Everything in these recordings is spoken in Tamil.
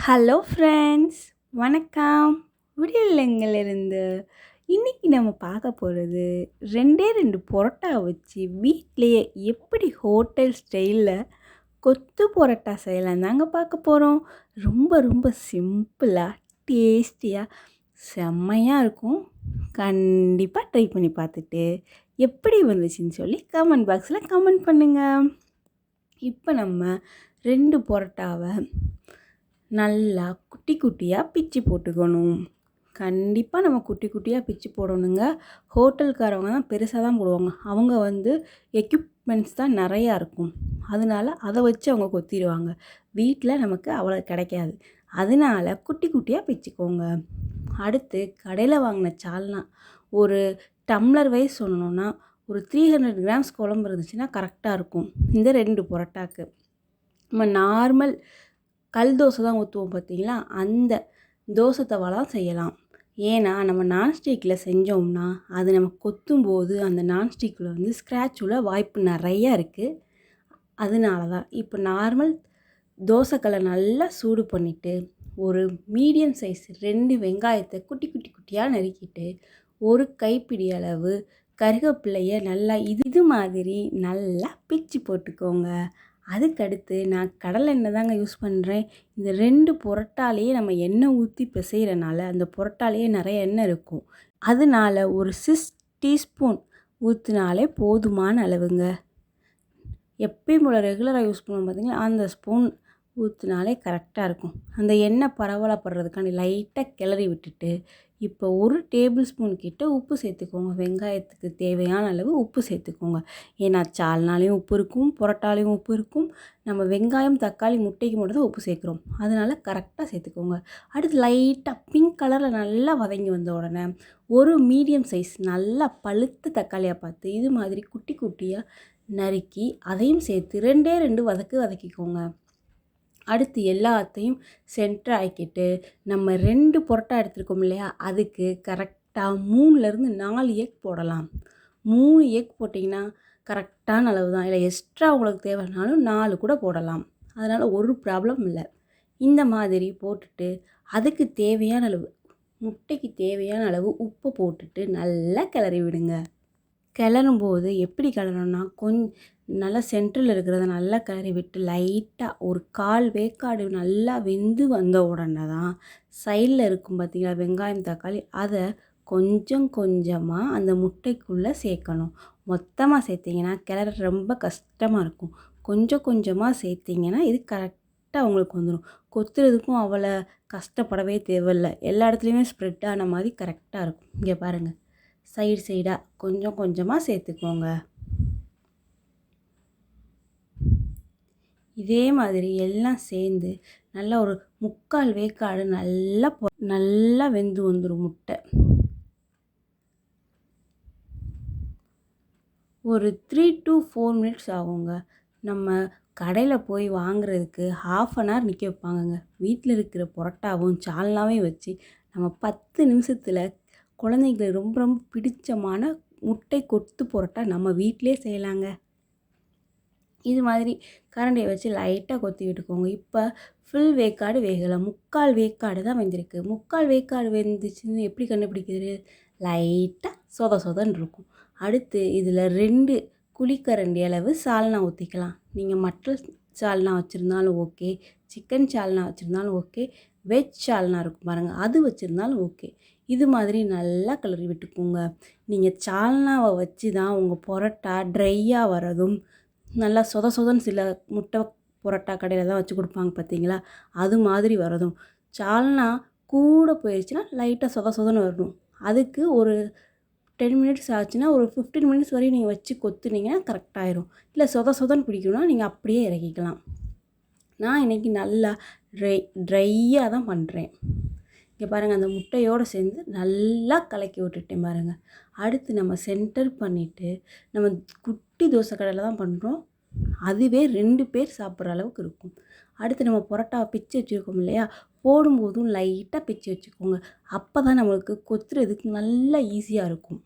ஹலோ ஃப்ரெண்ட்ஸ், வணக்கம். விடியலிலிருந்து இன்னைக்கு நம்ம பார்க்க போகிறது 2 பரோட்டா வச்சு வீட்டிலையே எப்படி ஹோட்டல் ஸ்டைலில் கொத்து பரோட்டா செய்யலாம் தாங்க பார்க்க போகிறோம். ரொம்ப ரொம்ப சிம்பிளாக டேஸ்டியாக செம்மையாக இருக்கும். கண்டிப்பாக ட்ரை பண்ணி பார்த்துட்டு எப்படி வந்துச்சுன்னு சொல்லி கமெண்ட் பாக்ஸில் கமெண்ட் பண்ணுங்கள். இப்போ நம்ம 2 பரோட்டாவை நல்லா குட்டி குட்டியாக பிச்சு போட்டுக்கணும். கண்டிப்பாக நம்ம குட்டி குட்டியாக பிச்சு போடணுங்க. ஹோட்டல்காரவங்க தான் பெருசாக தான் போடுவாங்க. அவங்க எக்யூப்மெண்ட்ஸ் தான் நிறையா இருக்கும். அதனால அதை வச்சு அவங்க கொத்திடுவாங்க. வீட்டில் நமக்கு அவ்வளோ கிடைக்காது. அதனால குட்டி குட்டியாக பிச்சுக்கோங்க. அடுத்து கடையில் வாங்கின சால்னா ஒரு டம்ளர் வைஸ் சொல்லணுன்னா ஒரு 300 கிராம்ஸ் குழம்பு இருந்துச்சுன்னா கரெக்டாக இருக்கும். இந்த 2 பரோட்டாக்கு நம்ம நார்மல் கல் தோசை தான் ஊற்றுவோம் பார்த்தீங்களா, அந்த தோசை தவாலாம் செய்யலாம். ஏன்னா நம்ம நான்ஸ்டிக்கில் செஞ்சோம்னா அது நம்ம கொத்தும்போது அந்த நான்ஸ்டிக்கில் ஸ்க்ராட்ச் உள்ள வாய்ப்பு நிறையா இருக்குது. அதனால தான் இப்போ நார்மல் தோசைக்கல்லை நல்லா சூடு பண்ணிவிட்டு ஒரு மீடியம் சைஸ் 2 வெங்காயத்தை குட்டி குட்டி குட்டியாக நறுக்கிட்டு ஒரு கைப்பிடி அளவு கருவேப்பிலையை நல்லா இது மாதிரி நல்லா பிச்சு போட்டுக்கோங்க. அதுக்கடுத்து நான் கடலை எண்ணெய் தாங்க யூஸ் பண்ணுறேன். இந்த 2 பரோட்டாலேயே நம்ம எண்ணெய் ஊற்றி பிசைகிறனால அந்த பரோட்டாலேயே நிறைய எண்ணெய் இருக்கும். அதனால ஒரு 6 டீஸ்பூன் ஊற்றினாலே போதுமான அளவுங்க. எப்பயும் போல் ரெகுலராக யூஸ் பண்ணுவோம் பார்த்தீங்களா, அந்த ஸ்பூன் ஊற்றினாலே கரெக்டாக இருக்கும். அந்த எண்ணெய் பரவலப்படுறதுக்காண்டி லைட்டாக கிளறி விட்டுட்டு இப்போ 1 டேபிள் ஸ்பூன் கிட்ட உப்பு சேர்த்துக்கோங்க. வெங்காயத்துக்கு தேவையான அளவு உப்பு சேர்த்துக்கோங்க. ஏன்னா சால்னாலேயும் உப்பு இருக்கும், பரோட்டாலேயும் உப்பு இருக்கும். நம்ம வெங்காயம், தக்காளி, முட்டைக்கு மட்டும் தான் உப்பு சேர்க்குறோம். அதனால் கரெக்டாக சேர்த்துக்கோங்க. அடுத்து லைட்டாக பிங்க் கலரில் நல்லா வதங்கி வந்த உடனே ஒரு மீடியம் சைஸ் நல்லா பழுத்த தக்காளியாக பார்த்து இது மாதிரி குட்டி குட்டியாக நறுக்கி அதையும் சேர்த்து 2 வதக்கிக்கோங்க. அடுத்து எல்லாத்தையும் சென்டர் ஆக்கிட்டு நம்ம 2 பரோட்டா எடுத்துருக்கோம் இல்லையா, அதுக்கு கரெக்டாக 3லேருந்து 4 எக் போடலாம். 3 எக் போட்டிங்கன்னா கரெக்டான அளவு தான். இல்லை எக்ஸ்ட்ரா உங்களுக்கு தேவைனாலும் 4 கூட போடலாம். அதனால் ஒரு ப்ராப்ளம் இல்லை. இந்த மாதிரி போட்டுட்டு அதுக்கு தேவையான அளவு முட்டைக்கு தேவையான அளவு உப்பு போட்டுட்டு நல்லா கிளறி விடுங்க. கிளறும்போது எப்படி கிளறணும்னா நல்லா சென்டரில் இருக்கிறத நல்லா கிளறி விட்டு லைட்டாக ஒரு 1/4 வேக்காடு நல்லா வெந்து வந்த உடனே தான் சைடில் இருக்கும் பார்த்திங்களா வெங்காயம், தக்காளி, அதை கொஞ்சம் கொஞ்சமாக அந்த முட்டைக்குள்ளே சேர்க்கணும். மொத்தமாக சேர்த்திங்கன்னா கிளற ரொம்ப கஷ்டமாக இருக்கும். கொஞ்சம் கொஞ்சமாக சேர்த்திங்கன்னா இது கரெக்டாக உங்களுக்கு வந்துடும். கொத்துறதுக்கும் அவ்வளோ கஷ்டப்படவே தேவையில்லை. எல்லா இடத்துலையுமே ஸ்ப்ரெட் ஆன மாதிரி கரெக்டாக இருக்கும். இங்கே பாருங்கள், சைடாக கொஞ்சம் கொஞ்சமாக சேர்த்துக்கோங்க. இதே மாதிரி எல்லாம் சேர்ந்து நல்லா ஒரு 3/4 வேக்காடு நல்லா வெந்து வந்துடும் முட்டை. ஒரு 3 to 4 மினிட்ஸ் ஆகுங்க. நம்ம கடையில் போய் வாங்குறதுக்கு 1/2 hour நிற்க வைப்பாங்கங்க. வீட்டில் இருக்கிற பரோட்டாவும் சால்னாவையும் வச்சு நம்ம 10 நிமிஷத்தில் குழந்தைங்களுக்கு ரொம்ப ரொம்ப பிடிச்சமான முட்டை கொத்து பரோட்டா நம்ம வீட்டிலே செய்யலாங்க. இது மாதிரி கரண்டியை வச்சு லைட்டாக கொத்தி விட்டுக்கோங்க. இப்போ ஃபுல் வேக்காடு வேகலை, 3/4 வேக்காடு தான் வெந்திருக்கு. 3/4 வேக்காடு வெந்துச்சுன்னு எப்படி கண்டுபிடிக்கிறது? லைட்டாக சொதன்னு இருக்கும். அடுத்து இதில் 2 குழிக்கரண்டி அளவு சால்னா ஊற்றிக்கலாம். நீங்கள் மட்டன் சால்னா வச்சுருந்தாலும் ஓகே, சிக்கன் சால்னா வச்சுருந்தாலும் ஓகே, வெஜ் சால்னா இருக்கும் பாருங்கள், அது வச்சுருந்தாலும் ஓகே. இது மாதிரி நல்லா கிளறி விட்டுக்கோங்க. நீங்கள் சால்னாவை வச்சு தான் உங்கள் பரோட்டா ட்ரையாக வரதும் நல்லா சொதன்னு சில முட்டை பரோட்டா கடையில் தான் வச்சு கொடுப்பாங்க பார்த்தீங்களா, அது மாதிரி வரதும். சால்னா கூட போயிடுச்சுன்னா லைட்டாக சொதன்னு வரணும். அதுக்கு ஒரு 10 மினிட்ஸ் ஆச்சுன்னா ஒரு 15 மினிட்ஸ் வரையும் நீங்கள் வச்சு கொத்துனீங்கன்னா கரெக்டாகிடும். இல்லை சொதன்னு பிடிக்கணும்னா நீங்கள் அப்படியே இறக்கிக்கலாம். நான் இன்றைக்கி நல்லா ட்ரையாக தான் பண்ணுறேன். இங்கே பாருங்கள், அந்த முட்டையோடு சேர்ந்து நல்லா கலக்கி விட்டுட்டேன் பாருங்கள். அடுத்து நம்ம சென்டர் பண்ணிவிட்டு நம்ம குட்டி தோசை கடையில் தான் பண்ணுறோம். அதுவே 2 பேர் சாப்பிட்ற அளவுக்கு இருக்கும். அடுத்து நம்ம பரோட்டாவை பிச்சு வச்சுருக்கோம் இல்லையா, போடும்போதும் லைட்டாக பிச்சு வச்சுக்கோங்க. அப்போ தான் நம்மளுக்கு கொத்துறதுக்கு நல்லா ஈஸியாக இருக்கும்.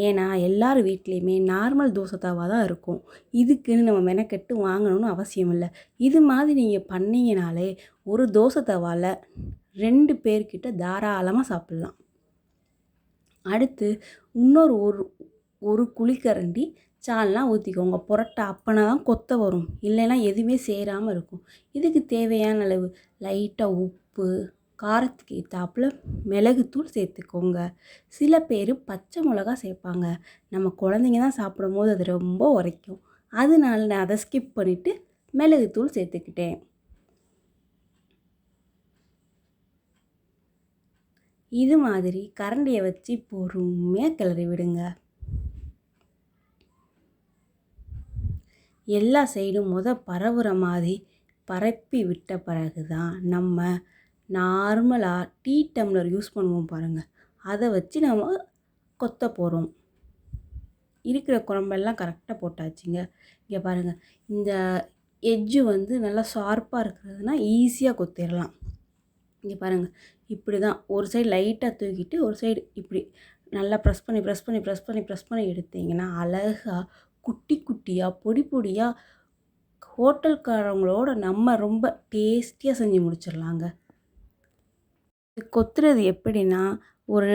ஏன்னா எல்லார் வீட்லேயுமே நார்மல் தோசை தவா தான் இருக்கும். இதுக்குன்னு நம்ம மெனக்கெட்டு வாங்கணும்னு அவசியம் இல்லை. இது மாதிரி நீங்கள் பண்ணிங்கனாலே ஒரு தோசை தவாவில் 2 பேர்கிட்ட தாராளமாக சாப்பிட்லாம். அடுத்து இன்னொரு ஒரு குழிக்கரண்டி சால்னா ஊற்றிக்கோங்க. புரோட்டா அப்போனா தான் கொத்த வரும், இல்லைன்னா எதுவுமே சேராமல் இருக்கும். இதுக்கு தேவையான அளவு லைட்டாக உப்பு, காரத்துக்கு ஏற்றாப்புல மிளகுத்தூள் சேர்த்துக்கோங்க. சில பேர் பச்சை மிளகா சேர்ப்பாங்க. நம்ம குழந்தைங்க தான் சாப்பிடும்போது அது ரொம்ப உரைக்கும். அதனால நான் அதை ஸ்கிப் பண்ணிவிட்டு மிளகுத்தூள் சேர்த்துக்கிட்டேன். இது மாதிரி கரண்டியை வச்சு பொறுமையாக கிளறி விடுங்க. எல்லா சைடும் பரவுற மாதிரி பரப்பி விட்ட பிறகு தான் நம்ம நார்மலாக டீ டம்ளர் யூஸ் பண்ணுவோம் பாருங்கள், அதை வச்சு நம்ம கொத்த போகிறோம். இருக்கிற குழம்பெல்லாம் கரெக்டாக போட்டாச்சுங்க. இங்கே பாருங்கள், இந்த எட்ஜு நல்லா ஷார்ப்பாக இருக்கிறதுனா ஈஸியாக கொத்திடலாம். இங்கே பாருங்கள், இப்படி தான் ஒரு சைடு லைட்டாக தூக்கிட்டு ஒரு சைடு இப்படி நல்லா ப்ரெஸ் பண்ணி எடுத்தீங்கன்னா அழகாக குட்டி குட்டியாக பொடி பொடியாக ஹோட்டல்காரங்களோட நம்ம ரொம்ப டேஸ்டியாக செஞ்சு முடிச்சிடலாங்க. கொத்துறது எப்படின்னா, ஒரு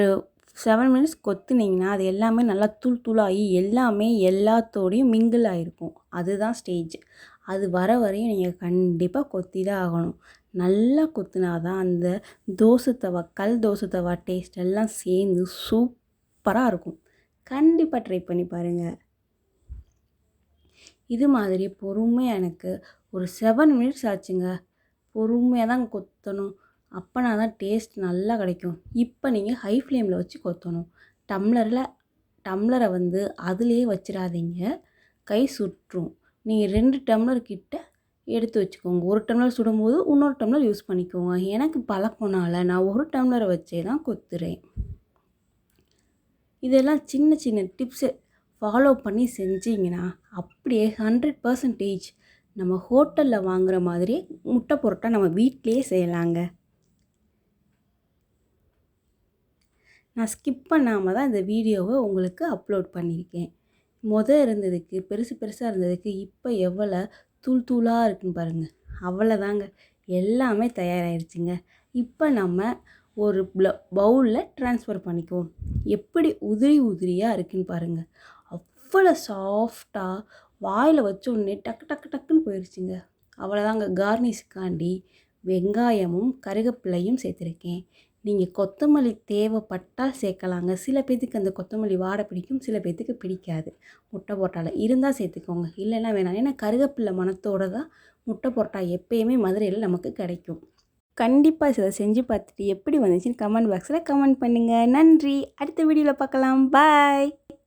7 மினிட்ஸ் கொத்துனீங்கன்னா அது எல்லாமே நல்லா தூளாகி எல்லாமே எல்லாத்தோடையும் மிங்கிள் ஆகிருக்கும். அதுதான் ஸ்டேஜ். அது வர வரையும் நீங்கள் கண்டிப்பாக கொத்தி தான் ஆகணும். நல்லா கொத்தினா தான் அந்த தோசை தவா, கல் தோசை தவா டேஸ்ட் எல்லாம் சேர்ந்து சூப்பராக இருக்கும். கண்டிப்பாக ட்ரை பண்ணி பாருங்கள். இது மாதிரி பொறுமையாக எனக்கு ஒரு 7 மினிட்ஸ் ஆச்சுங்க. பொறுமையாக தான் கொத்தணும், அப்போனா தான் டேஸ்ட் நல்லா கிடைக்கும். இப்போ நீங்கள் ஹை ஃப்ளேமில் வச்சு கொத்தணும். டம்ளரை அதுலேயே வச்சிடாதீங்க, கை சுற்றும். நீங்கள் 2 டம்ளர் கிட்ட எடுத்து வச்சுக்கோங்க. ஒரு டம்ளர் சுடும்போது இன்னொரு டம்ளர் யூஸ் பண்ணிக்கோங்க. எனக்கு பழக்கனால நான் ஒரு டம்ளரை வச்சே தான் கொத்துறேன். இதெல்லாம் சின்ன சின்ன டிப்ஸு ஃபாலோ பண்ணி செஞ்சிங்கன்னா அப்படியே 100% நம்ம ஹோட்டலில் வாங்குகிற மாதிரியே முட்டை புரோட்டா நம்ம வீட்டிலையே செய்யலாங்க. நான் ஸ்கிப் பண்ணாமல் தான் இந்த வீடியோவை உங்களுக்கு அப்லோட் பண்ணியிருக்கேன். இருந்ததுக்கு பெருசாக இருந்ததுக்கு இப்போ எவ்வளோ தூளாக இருக்குன்னு பாருங்கள். அவ்வளோதாங்க, எல்லாமே தயாராகிடுச்சுங்க. இப்போ நம்ம ஒரு பவுலில் ட்ரான்ஸ்ஃபர் பண்ணிக்குவோம். எப்படி உதிரியாக இருக்குன்னு பாருங்கள். அவ்வளோ சாஃப்டாக வாயில் வச்ச உடனே டக்குன்னு போயிடுச்சுங்க. அவ்வளோதாங்க. கார்னிஷுக்காண்டி வெங்காயமும் கருவேப்பிலையும் சேர்த்துருக்கேன். நீங்கள் கொத்தமல்லி தேவைப்பட்டால் சேர்க்கலாங்க. சில பேர்த்துக்கு அந்த கொத்தமல்லி வாடை பிடிக்கும், சில பேர்த்துக்கு பிடிக்காது. முட்டை போட்டால் இருந்தால் சேர்த்துக்கோங்க, இல்லைன்னா வேணாம். ஏன்னா கருவேப்பிலை மணத்தோடு தான் முட்டை போட்டா எப்பயுமே மதுரையில் நமக்கு கிடைக்கும். கண்டிப்பாக இதை செஞ்சு பார்த்துட்டு எப்படி வந்துச்சுன்னு கமெண்ட் பாக்ஸில் கமெண்ட் பண்ணுங்கள். நன்றி. அடுத்த வீடியோவில் பார்க்கலாம். பாய்.